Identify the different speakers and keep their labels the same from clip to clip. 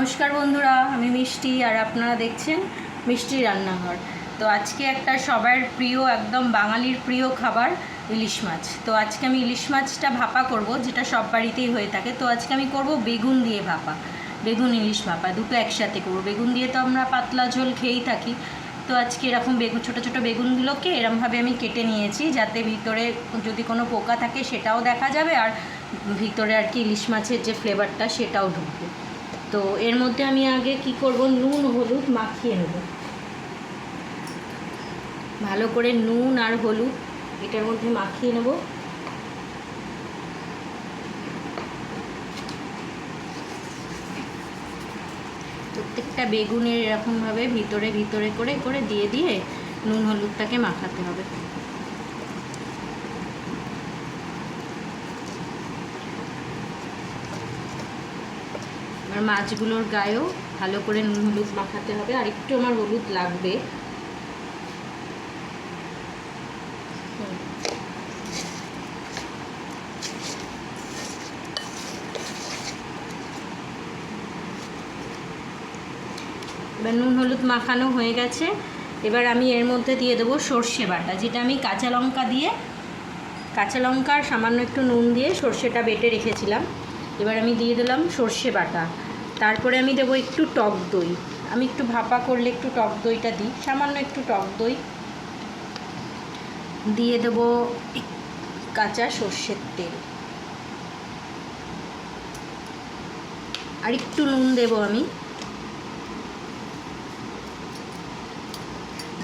Speaker 1: নমস্কার বন্ধুরা, আমি মিষ্টি আর আপনারা দেখছেন মিষ্টি রান্নাঘর। তো আজকে একটা সবার প্রিয়, একদম বাঙালির প্রিয় খাবার ইলিশ মাছ। তো আজকে আমি ইলিশ মাছটা ভাপা করব, যেটা সব বাড়িতেই হয়ে থাকে। তো আজকে আমি করব বেগুন দিয়ে ভাপা, বেগুন ইলিশ ভাপা, দুটো একসাথে করব। বেগুন দিয়ে তো আমরা পাতলা ঝোল খেয়েই থাকি। তো আজকে এরকম বেগুন, ছোটো ছোটো বেগুনগুলোকে এরমভাবে আমি কেটে নিয়েছি, যাতে ভিতরে যদি কোনো পোকা থাকে সেটাও দেখা যাবে, আর ভিতরে আর কি ইলিশ মাছের যে ফ্লেভারটা সেটাও ঢুকবে। তো এর মধ্যে আমি আগে কি করব, নুন হলুদ মাখিয়ে নেব ভালো করে। নুন আর হলুদ এটার মধ্যে মাখিয়ে নেব। প্রত্যেকটা বেগুনের এরকমভাবে ভিতরে ভিতরে করে করে দিয়ে দিয়ে নুন হলুদটাকে মাখাতে হবে। আর মাছগুলোর গায়েও ভালো করে নুন হলুদ মাখাতে হবে। আর একটু আমার হলুদ লাগবে। এবার নুন হলুদ মাখানো হয়ে গেছে। এবার আমি এর মধ্যে দিয়ে দেবো সর্ষে বাটা, যেটা আমি কাঁচা লঙ্কা দিয়ে, কাঁচা লঙ্কার সামান্য একটু নুন দিয়ে সর্ষেটা বেটে রেখেছিলাম। এবার আমি দিয়ে দিলাম সর্ষে বাটা। তারপরে আমি দেবো একটু টক দই। আমি একটু ভাপা করলে একটু টক দইটা দিই, সামান্য একটু টক দই দিয়ে দেবো। কাঁচা সর্ষের তেল আর একটু নুন দেবো আমি,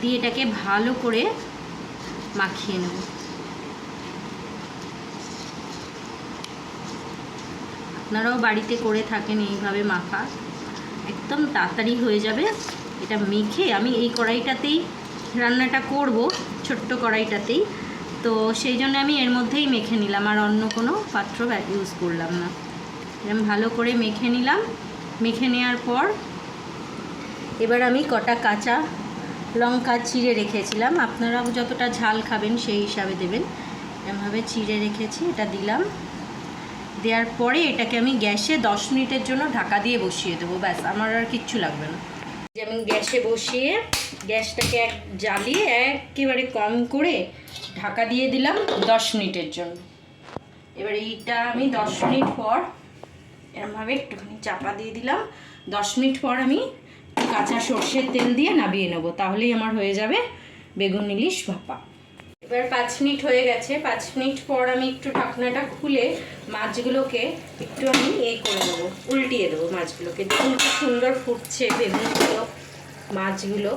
Speaker 1: দিয়ে এটাকে ভালো করে মাখিয়ে নেব। আপনারাও বাড়িতে করে থাকেন এইভাবে মাখা, একদম তাড়াতাড়ি হয়ে যাবে। এটা মেখে আমি এই কড়াইটাতেই রান্নাটা করব, ছোট্ট কড়াইটাতেই। তো সেই জন্য আমি এর মধ্যেই মেখে নিলাম, আর অন্য কোনো পাত্র ইউজ করলাম না। এরকম ভালো করে মেখে নিলাম। মেখে নেওয়ার পর এবার আমি কটা কাঁচা লঙ্কা চিড়ে রেখেছিলাম, আপনারা যতটা ঝাল খাবেন সেই হিসাবে দেবেন। এরকমভাবে চিড়ে রেখেছি, এটা দিলাম। দেওয়ার পরে এটাকে আমি গ্যাসে 10 মিনিটের জন্য ঢাকা দিয়ে বসিয়ে দেবো। ব্যাস, আমার আর কিচ্ছু লাগবে না। আমি গ্যাসে বসিয়ে গ্যাসটাকে জ্বালিয়ে একেবারে কম করে ঢাকা দিয়ে দিলাম 10 মিনিটের জন্য। এবার এইটা আমি 10 মিনিট পর এরমভাবে একটুখানি চাপা দিয়ে দিলাম। 10 মিনিট পর আমি কাঁচা সর্ষের তেল দিয়ে নামিয়ে নেবো, তাহলেই আমার হয়ে যাবে বেগুন ইলিশ ভাপা। এবার 5 মিনিট হয়ে গেছে। 5 মিনিট পর আমি একটু ঢাকনাটা খুলে মাছগুলোকে একটু আমি করে দেবো, উল্টিয়ে দেবো মাছগুলোকে। দেখুন খুব সুন্দর ফুটছে বেগুনগুলো, মাছগুলো।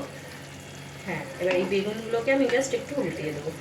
Speaker 1: হ্যাঁ, এবার এই বেগুনগুলোকে আমি জাস্ট একটু উল্টিয়ে দেবো।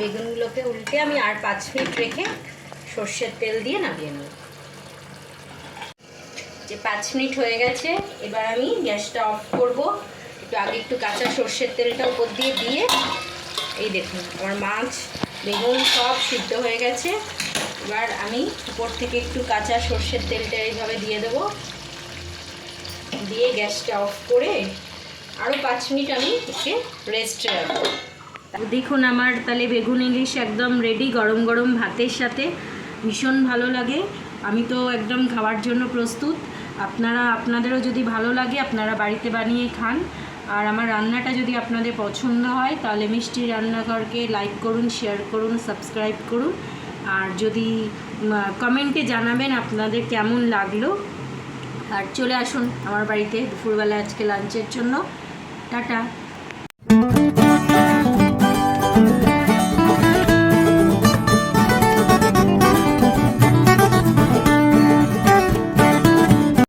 Speaker 1: বেগুনগুলোকে উল্টে আমি আর 5 মিনিট রেখে সর্ষের তেল দিয়ে নামিয়ে নেব। যে 5 মিনিট হয়ে গেছে, এবার আমি গ্যাসটা অফ করব। একটু আগে একটু কাঁচা সর্ষের তেলটা উপর দিয়ে এই দেখুন আমার মাছ বেগুন সব সিদ্ধ হয়ে গেছে। এবার আমি উপর থেকে একটু কাঁচা সর্ষের তেলটা এইভাবে দিয়ে দেবো। দিয়ে গ্যাসটা অফ করে আরও 5 মিনিট আমি একে রেস্টে রাখবো। দেখুন আমার তাহলে বেগুন ইলিশ একদম রেডি, গরম গরম ভাতের সাথে ভীষণ ভালো লাগে। আমি তো একদম খাওয়ার জন্য প্রস্তুত। আপনাদেরও যদি ভালো লাগে আপনারা বাড়িতে বানিয়ে খান। আর আমার রান্নাটা যদি আপনাদের পছন্দ হয় তাহলে মিষ্টি রান্নাঘরকে লাইক করুন, শেয়ার করুন, সাবস্ক্রাইব করুন। আর যদি কমেন্টে জানাবেন আপনাদের কেমন লাগলো। আর চলে আসুন আমার বাড়িতে দুপুরবেলা আজকে লাঞ্চের জন্য। টাটা।